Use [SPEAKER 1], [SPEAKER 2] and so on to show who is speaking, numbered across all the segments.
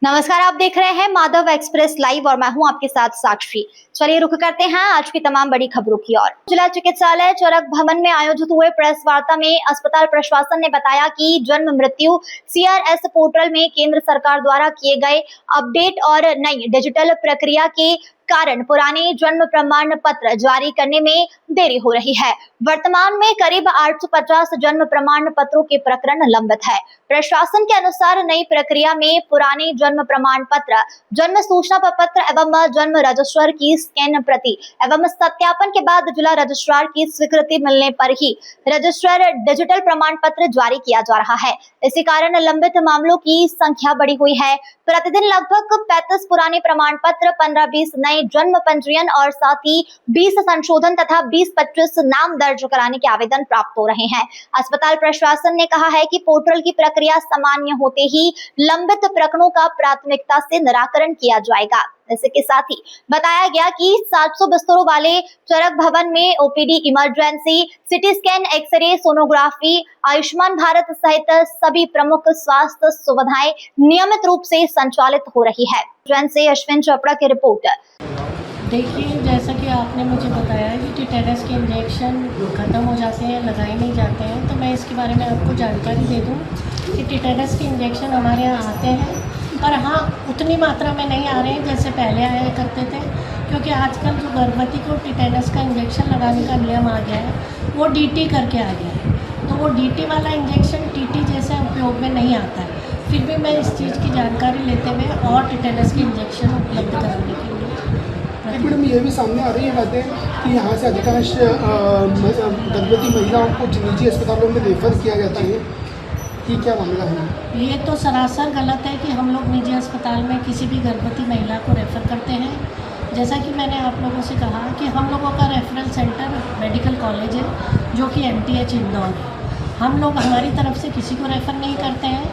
[SPEAKER 1] नमस्कार, आप देख रहे हैं माधव एक्सप्रेस लाइव और मैं हूं आपके साथ साक्षी। चलिए रुक करते हैं आज की तमाम बड़ी खबरों की ओर। जिला चिकित्सालय चरक भवन में आयोजित हुए प्रेस वार्ता में अस्पताल प्रशासन ने बताया कि जन्म मृत्यु CRS पोर्टल में केंद्र सरकार द्वारा किए गए अपडेट और नई डिजिटल प्रक्रिया के कारण पुराने जन्म प्रमाण पत्र जारी करने में देरी हो रही है। वर्तमान में करीब 850 जन्म प्रमाण पत्रों के प्रकरण लंबित है। प्रशासन के अनुसार नई प्रक्रिया में पुराने जन्म प्रमाण पत्र, जन्म सूचना पत्र एवं जन्म रजिस्टर की स्कैन प्रति एवं सत्यापन के बाद जिला रजिस्ट्रार की स्वीकृति मिलने पर ही रजिस्टर डिजिटल प्रमाण पत्र जारी किया जा रहा है। इसी कारण लंबित मामलों की संख्या बढ़ी हुई है। प्रतिदिन लगभग 35 पुराने प्रमाण पत्र, 15-20 नए जन्म पंजीयन और साथ ही 20 संशोधन तथा 20-25 नाम दर्ज कराने के आवेदन प्राप्त हो रहे हैं। अस्पताल प्रशासन ने कहा है कि पोर्टल की प्रक्रिया सामान्य होते ही लंबित प्रकरणों का प्राथमिकता से निराकरण किया जाएगा। इसी के साथ ही बताया गया कि 700 बिस्तरों वाले चरक भवन में OPD, emergency, CT scan, x ray, sonography, Ayushman Bharat सहित सभी प्रमुख स्वास्थ्य सुविधाएं नियमित रूप से संचालित हो रही है। से अश्विन चोपड़ा की रिपोर्ट।
[SPEAKER 2] देखिए, जैसा कि आपने मुझे बताया कि टिटेनस के इंजेक्शन ख़त्म हो जाते हैं, लगाए नहीं जाते हैं, तो मैं इसके बारे में आपको जानकारी दे दूं कि टिटेनस के इंजेक्शन हमारे यहाँ आते हैं, पर हाँ उतनी मात्रा में नहीं आ रहे हैं जैसे पहले आया करते थे, क्योंकि आजकल जो गर्भवती को टिटेनस का इंजेक्शन लगाने का नियम आ गया है वो DT करके आ गया है। तो वो DT वाला इंजेक्शन TT जैसे उपयोग में नहीं आता है। फिर भी मैं इस चीज़ की जानकारी लेते हुए और टिटेनस के इंजेक्शन उपलब्ध कराने के लिए।
[SPEAKER 3] मैडम, ये भी सामने आ रही है बातें कि यहाँ से अधिकांश गर्भवती महिलाओं को निजी अस्पतालों में रेफर किया जाता है, कि क्या मामला है?
[SPEAKER 2] ये तो सरासर गलत है कि हम लोग निजी अस्पताल में किसी भी गर्भवती महिला को रेफ़र करते हैं। जैसा कि मैंने आप लोगों से कहा कि हम लोगों का रेफरल सेंटर मेडिकल कॉलेज है जो कि MTH इंदौर है। हम लोग हमारी तरफ से किसी को रेफ़र नहीं करते हैं।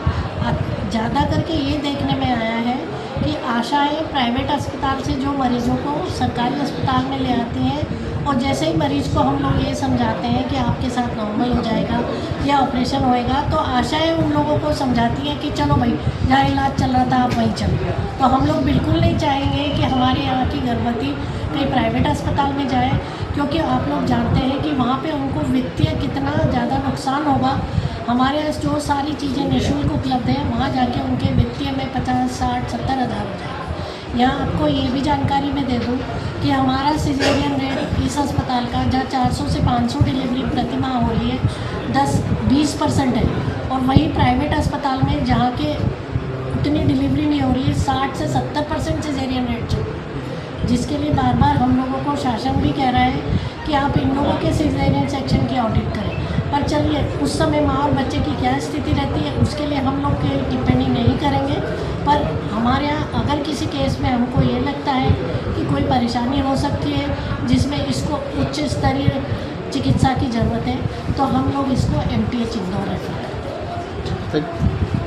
[SPEAKER 2] ज़्यादा करके ये देखने में आया है कि आशाएं प्राइवेट अस्पताल से जो मरीज़ों को सरकारी अस्पताल में ले आती हैं, और जैसे ही मरीज़ को हम लोग ये समझाते हैं कि आपके साथ नॉर्मल हो जाएगा या ऑपरेशन होएगा, तो आशाएं उन लोगों को समझाती हैं कि चलो भाई, जहाँ इलाज चल रहा था आप वहीं चलो। तो हम लोग बिल्कुल नहीं चाहेंगे कि हमारे यहाँ की गर्भवती कहीं प्राइवेट अस्पताल में जाए, क्योंकि आप लोग जानते हैं कि वहाँ पे उनको वित्तीय कितना ज़्यादा नुकसान होगा। हमारे यहाँ जो सारी चीज़ें निःशुल्क उपलब्ध हैं, वहाँ जाके उनके वित्तीय में 50, 60, 70 हज़ार हो जाएगा। यहाँ आपको ये भी जानकारी मैं दे दूँ कि हमारा सिजेरियन रेट इस अस्पताल का, जहाँ 400 से 500 डिलीवरी प्रति माह हो रही है, 10-20% है, और वहीं प्राइवेट अस्पताल में जहाँ के उतनी डिलीवरी नहीं हो रही है, 60 से 70% सिजेरियन रेट चल रही है, जिसके लिए बार बार हम लोगों को शासन भी कह रहा है कि आप इन लोगों के सिजेरियन सेक्शन की ऑडिट करें। पर चलिए, उस समय माँ और बच्चे की क्या स्थिति रहती है उसके लिए हम लोग टिप्पणी नहीं करेंगे। पर हमारे यहाँ अगर किसी केस में हमको ये लगता है कि कोई परेशानी हो सकती है जिसमें इसको उच्च स्तरीय चिकित्सा की ज़रूरत है, तो हम लोग इसको MTH इंदौर रेफर करते हैं।